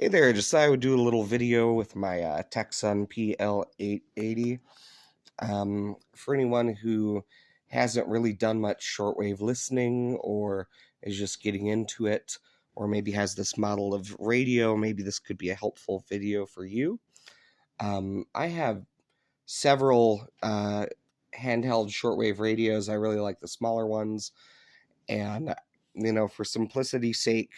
Hey there, just thought I would do a little video with my Tecsun PL-880. For anyone who hasn't really done much shortwave listening or is just getting into it, or maybe has this model of radio, maybe this could be a helpful video for you. I have several handheld shortwave radios. I really like the smaller ones, and for simplicity's sake,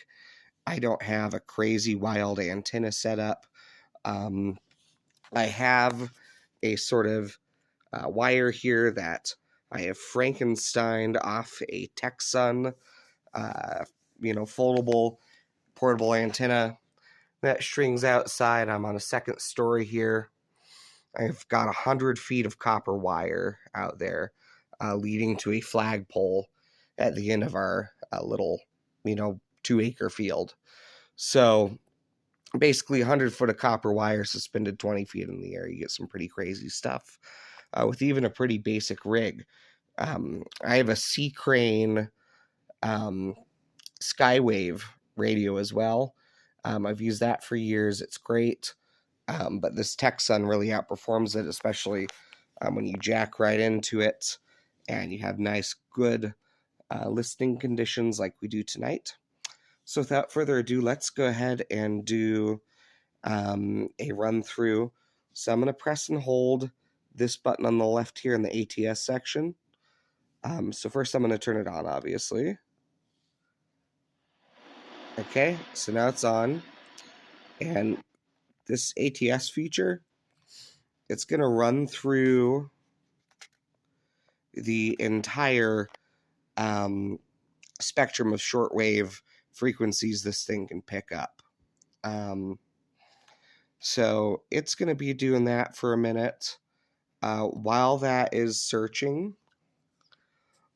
I don't have a crazy wild antenna setup. I have a sort of wire here that I have Frankensteined off a Tecsun, foldable portable antenna that strings outside. I'm on a second story here. I've got 100 feet of copper wire out there leading to a flagpole at the end of our little, 2-acre field. So basically 100 foot of copper wire suspended 20 feet in the air. You get some pretty crazy stuff with even a pretty basic rig. I have a Sea Crane Skywave radio as well. I've used that for years. It's great. But this Tecsun really outperforms it, especially when you jack right into it and you have nice, good listening conditions like we do tonight. So without further ado, let's go ahead and do a run through. So I'm going to press and hold this button on the left here in the ATS section. So first I'm going to turn it on, obviously. Okay, so now it's on. And this ATS feature, it's going to run through the entire spectrum of shortwave frequencies this thing can pick up. So it's going to be doing that for a minute. While that is searching,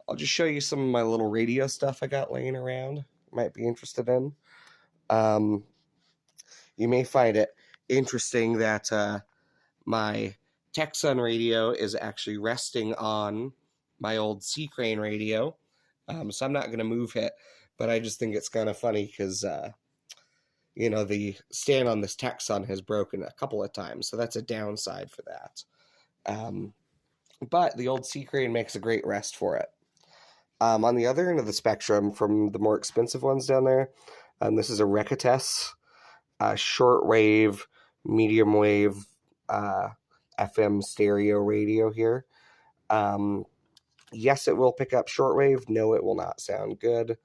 I'll just show you some of my little radio stuff I got laying around. You might be interested in. You may find it interesting that my Tecsun radio is actually resting on my old Sea Crane radio. So I'm not going to move it, but I just think it's kind of funny because, the stand on this Tecsun has broken a couple of times, so that's a downside for that. But the old Sea Crane makes a great rest for it. On the other end of the spectrum, from the more expensive ones down there, this is a Recates shortwave, medium wave FM stereo radio here. Yes, it will pick up shortwave. No, it will not sound good.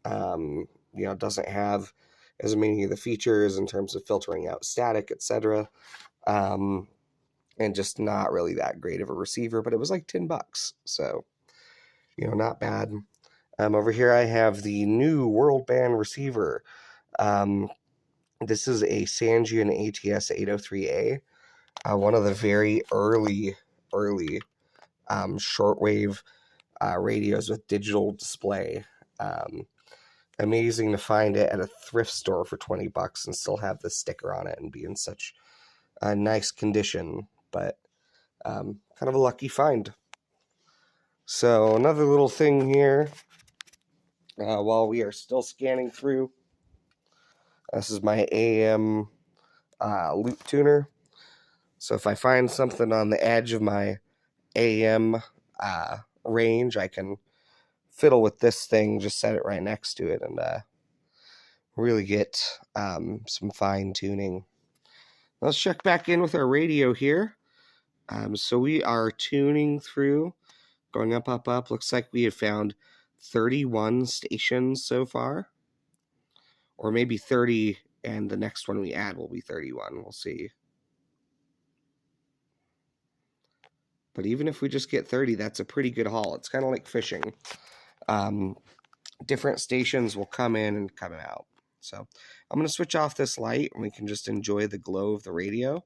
It doesn't have as many of the features in terms of filtering out static, etc. And just not really that great of a receiver, but it was like $10. So, not bad. Over here I have the new world band receiver. This is a Sangean ATS 803A, one of the very early shortwave radios with digital display. Amazing to find it at a thrift store for $20 and still have the sticker on it and be in such a nice condition, but kind of a lucky find. So another little thing here, while we are still scanning through, this is my AM loop tuner. So if I find something on the edge of my AM range, I can fiddle with this thing, just set it right next to it, and really get some fine tuning. Let's check back in with our radio here. So we are tuning through, going up. Looks like we have found 31 stations so far, or maybe 30, and the next one we add will be 31. We'll see. But even if we just get 30, that's a pretty good haul. It's kind of like fishing. Different stations will come in and come out. So I'm going to switch off this light, and we can just enjoy the glow of the radio.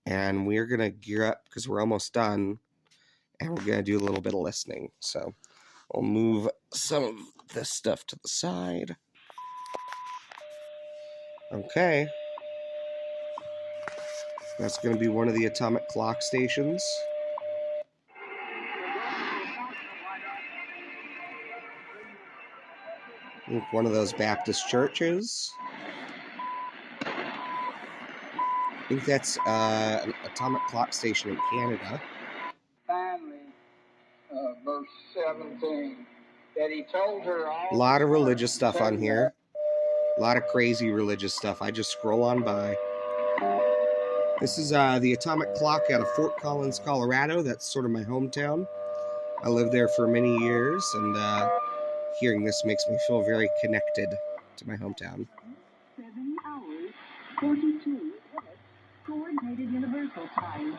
And we're going to gear up because we're almost done, and we're going to do a little bit of listening. So I'll move some of this stuff to the side. Okay. That's going to be one of the atomic clock stations. One of those Baptist churches. I think that's an atomic clock station in Canada. Finally, verse 17, that he told her all. A lot of religious stuff on here. A lot of crazy religious stuff. I just scroll on by. This is the atomic clock out of Fort Collins, Colorado. That's sort of my hometown. I lived there for many years, and hearing this makes me feel very connected to my hometown. 7 hours, 42 minutes, coordinated universal time.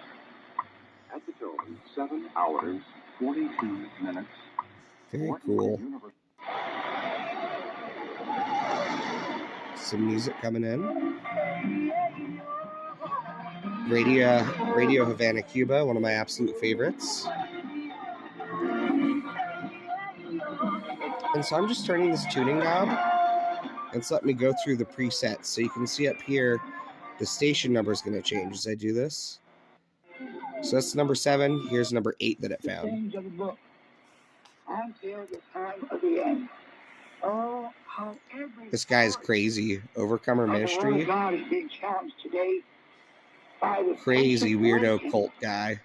At the tone, 7 hours, 42 minutes. Very cool. Some music coming in. Radio Havana, Cuba, one of my absolute favorites. And so I'm just turning this tuning knob, and it's letting me go through the presets. So you can see up here, the station number is going to change as I do this. So that's number 7. Here's number 8 that it found. This guy's crazy. Overcomer Ministry. Crazy weirdo cult guy.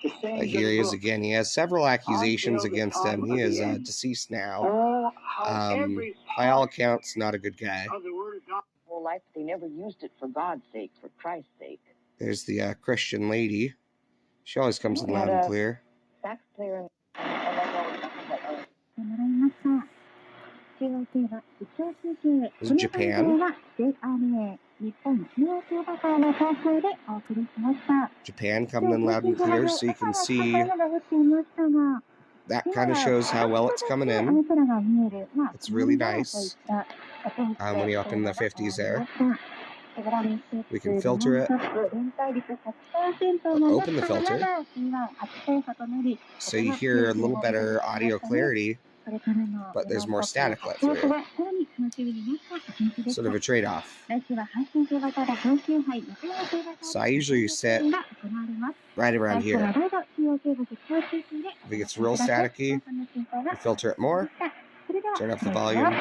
Here he is again. He has several accusations against him. He is deceased now. By all accounts, not a good guy. Whole life, they never used it for God's sake, for Christ's sake. There's the Christian lady. She always comes in loud and clear. Sax player. This is Japan. Japan coming in loud and clear, so you can see that kind of shows how well it's coming in. It's really nice. When you're up in the 50s there. We can filter it. We'll open the filter. So you hear a little better audio clarity, but there's more static let through. Sort of a trade-off. So I usually sit right around here. If it gets real staticky, we filter it more, turn up the volume.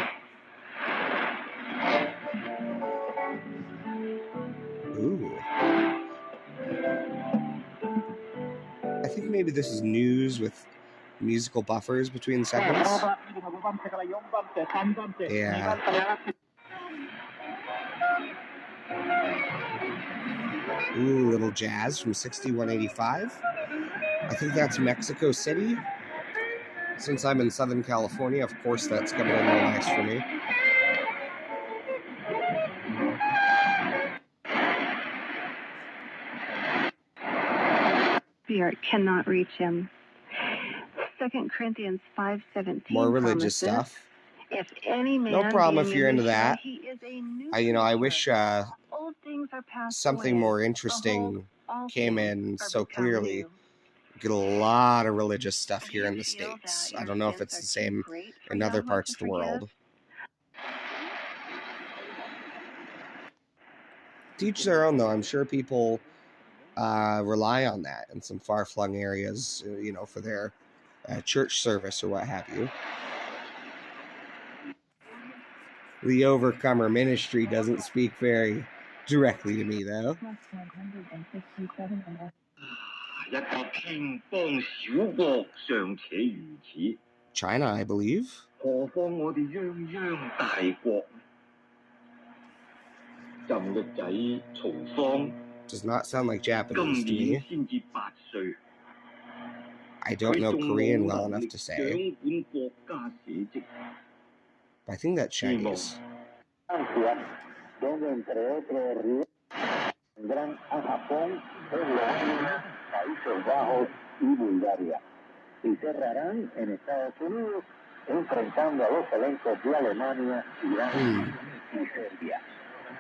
Ooh. I think maybe this is news with musical buffers between segments. Yeah. Ooh, little jazz from 6185. I think that's Mexico City. Since I'm in Southern California, of course that's coming in real nice for me. Spirit cannot reach him. 2 Corinthians 5:17. More religious stuff. If any man no problem if you're into that. He is a new I wish old things are passed something away. more interesting came in so clearly. New. Get a lot of religious stuff here in the States. I don't know if it's the same in other parts of the world. To each their own, though. I'm sure people rely on that in some far-flung areas, for their church service or what have you. The Overcomer Ministry doesn't speak very directly to me, though. China, I believe. Does not sound like Japanese to me. I don't know Korean well enough to say. But I think that's Chinese.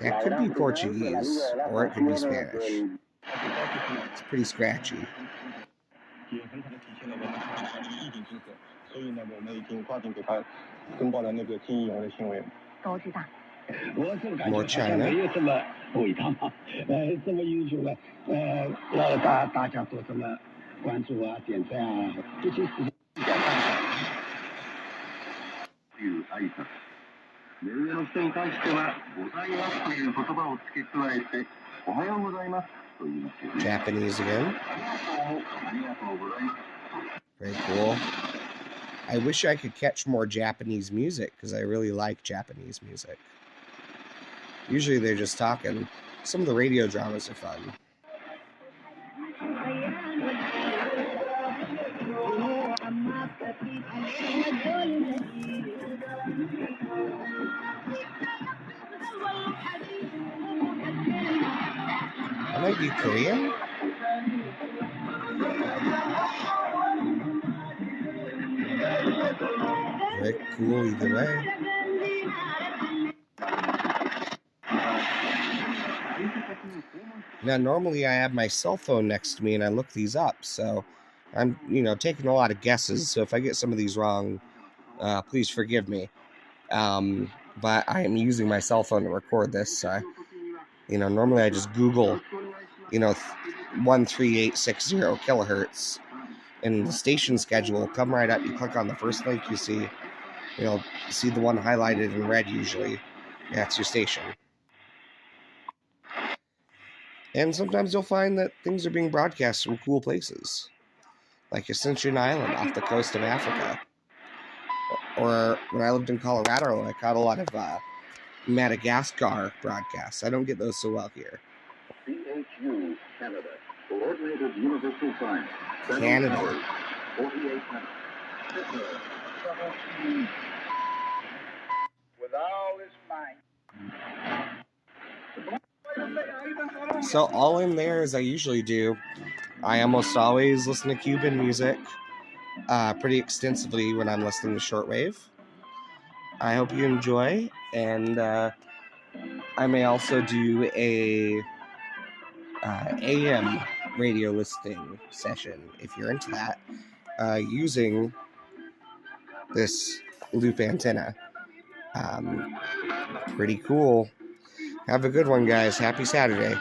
That could be Portuguese, or it could be Spanish. It's pretty scratchy. More China. の人に対しては、ございますという言葉を付け加えて、おはようございますと言いますよね。Japanese again. ありがとうございます。 Very cool. I wish I could catch more Japanese music because I really like Japanese music. Usually they're just talking. Some of the radio dramas are fun. That might be Korean? Very cool either way. Now, normally I have my cell phone next to me and I look these up, so I'm, taking a lot of guesses. So if I get some of these wrong, please forgive me. But I am using my cell phone to record this. So normally I just Google, 13860 kilohertz, and the station schedule will come right up. You click on the first link you see, see the one highlighted in red usually. That's your station. And sometimes you'll find that things are being broadcast from cool places, like Ascension Island off the coast of Africa. Or when I lived in Colorado, I caught a lot of Madagascar broadcasts. I don't get those so well here. CHU, Canada. Coordinated Universal Time. Canada. 48 minutes. With all his might. So all in there, as I usually do, I almost always listen to Cuban music pretty extensively when I'm listening to Shortwave. I hope you enjoy, and I may also do a AM radio listening session if you're into that, using this loop antenna. Pretty cool. Have a good one, guys. Happy Saturday.